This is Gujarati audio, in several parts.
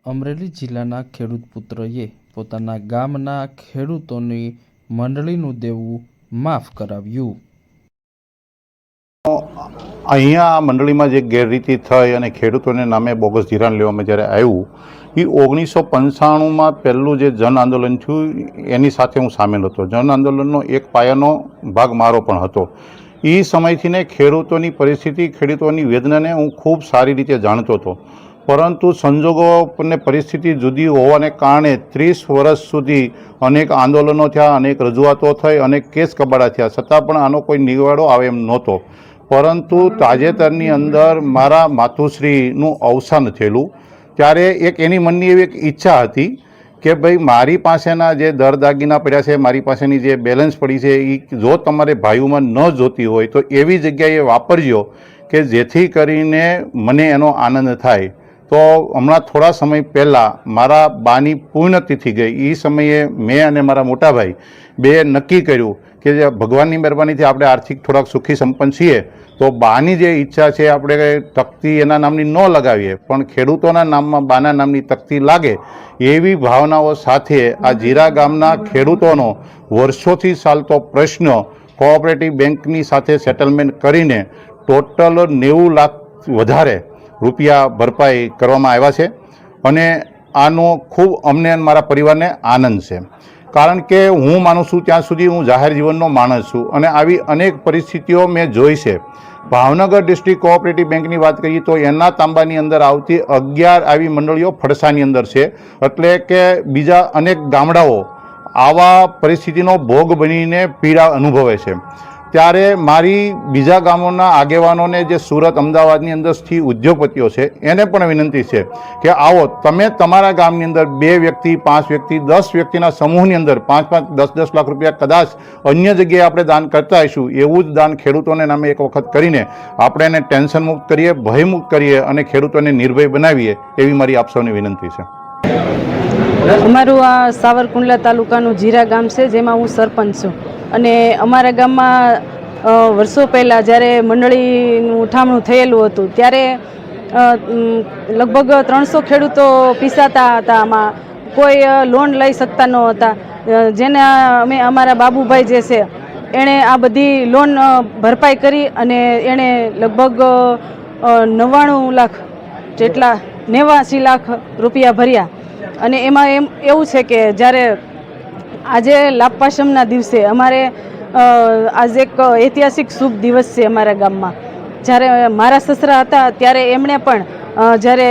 અમરેલી જિલ્લાના ખેડૂત પુત્રએ પોતાના ગામના ખેડૂતોની મંડળીનું દેવું માફ કરાવ્યું। અહીંયા મંડળીમાં જે ગેરરીતિ થઈ અને ખેડૂતોને નામે બોગસ ધિરાણ લેવામાં જ્યારે આવ્યું એ 1995માં પહેલું જે જન આંદોલન થયું એની સાથે હું સામેલ હતો। જન આંદોલનનો એક પાયાનો ભાગ મારો પણ હતો। એ સમયથી ને ખેડૂતોની પરિસ્થિતિ, ખેડૂતોની વેદનાને હું ખૂબ સારી રીતે જાણતો હતો, પરંતુ સંજોગો અને પરિસ્થિતિ જુદી હોવાને કારણે 30 વર્ષ સુધી અનેક આંદોલનો થયા, અનેક રજૂઆતો થઈ, અનેક કેસ કબાડા થયા, છતાં પણ આનો કોઈ નિવાડો આવે એમ નહોતો। પરંતુ તાજેતરની અંદર મારા માતુશ્રીનું અવસાન થયેલું ત્યારે એક એની મનની એવી એક ઈચ્છા હતી કે ભાઈ મારી પાસેના જે દાગીના પડ્યા છે, મારી પાસેની જે બેલેન્સ પડી છે, એ જો તમારે ભાઈઓમાં ન જોતી હોય તો એવી જગ્યાએ વાપરજો કે જેથી કરીને મને એનો આનંદ થાય। તો હમણાં થોડા સમય પહેલાં મારા બાની પુણ્યતિથિ ગઈ, એ સમયે મેં અને મારા મોટા ભાઈ બે નક્કી કર્યું કે જે ભગવાનની મહેરબાનીથી આપણે આર્થિક થોડાક સુખી સંપન્ન છીએ તો બાની જે ઈચ્છા છે આપણે તકતી એના નામની ન લગાવીએ, પણ ખેડૂતોના નામમાં બાના નામની તકતી લાગે એવી ભાવનાઓ સાથે આ જીરા ગામના ખેડૂતોનો વર્ષોથી ચાલતો પ્રશ્ન કોઓપરેટિવ બેંકની સાથે સેટલમેન્ટ કરીને ટોટલ 90 લાખ વધારે રૂપિયા ભરપાઈ કરવામાં આવ્યા છે અને આનો ખૂબ અમને અને મારા પરિવારને આનંદ છે। કારણ કે હું માનું છું ત્યાં સુધી હું જાહેર જીવનનો માણસ છું અને આવી અનેક પરિસ્થિતિઓ મેં જોઈ છે। ભાવનગર ડિસ્ટ્રિક્ટ કોઓપરેટિવ બેંકની વાત કરીએ તો એના તાંબાની અંદર આવતી 11 આવી મંડળીઓ ફડસાની અંદર છે, એટલે કે બીજા અનેક ગામડાઓ આવા પરિસ્થિતિનો ભોગ બનીને પીડા અનુભવે છે। ત્યારે મારી બીજા ગામોના આગેવાનોને જે સુરત, અમદાવાદની અંદરથી ઉદ્યોગપતિઓ છે એને પણ વિનંતી છે કે આવો તમે તમારા ગામની અંદર 2 વ્યક્તિ, 5 વ્યક્તિ, 10 વ્યક્તિના સમૂહની અંદર 5-5, 10-10 લાખ રૂપિયા કદાચ અન્ય જગ્યાએ આપણે દાન કરતા હશું, એવું જ દાન ખેડૂતોને નામે એક વખત કરીને આપણે એને ટેન્શન મુક્ત કરીએ, ભયમુક્ત કરીએ અને ખેડૂતોને નિર્ભય બનાવીએ એવી મારી આપ સૌને વિનંતી છે। અમારું આ સાવરકુંડલા તાલુકાનું જીરા ગામ છે, જેમાં હું સરપંચ છું અને અમારા ગામમાં વર્ષો પહેલાં જ્યારે મંડળીનું ઉઠામણું થયેલું હતું ત્યારે લગભગ 300 ખેડૂતો પીસાતા હતા। આમાં કોઈ લોન લઈ શકતા ન હતા, જેને અમે અમારા બાબુભાઈ જે છે એણે આ બધી લોન ભરપાઈ કરી અને એણે લગભગ 89 લાખ જેટલા 89 લાખ રૂપિયા ભર્યા। અને એમાં એવું છે કે જ્યારે આજે લાભપાશમના દિવસે અમારે આજે એક ઐતિહાસિક શુભ દિવસ છે અમારા ગામમાં। જ્યારે મારા સસરા હતા ત્યારે એમણે પણ જ્યારે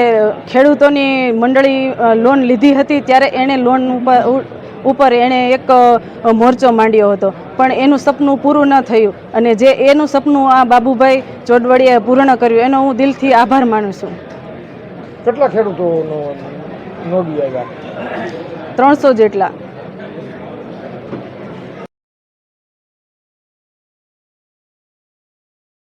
ખેડૂતોની મંડળી લોન લીધી હતી ત્યારે એણે લોન ઉપર એણે એક મોરચો માંડ્યો હતો, પણ એનું સપનું પૂરું ન થયું અને જે એનું સપનું આ બાબુભાઈ ચોડવડિયાએ પૂર્ણ કર્યું એનો હું દિલથી આભાર માનું છું। કેટલા ખેડૂતોનો નોંધ આવ્યા? 300 જેટલા।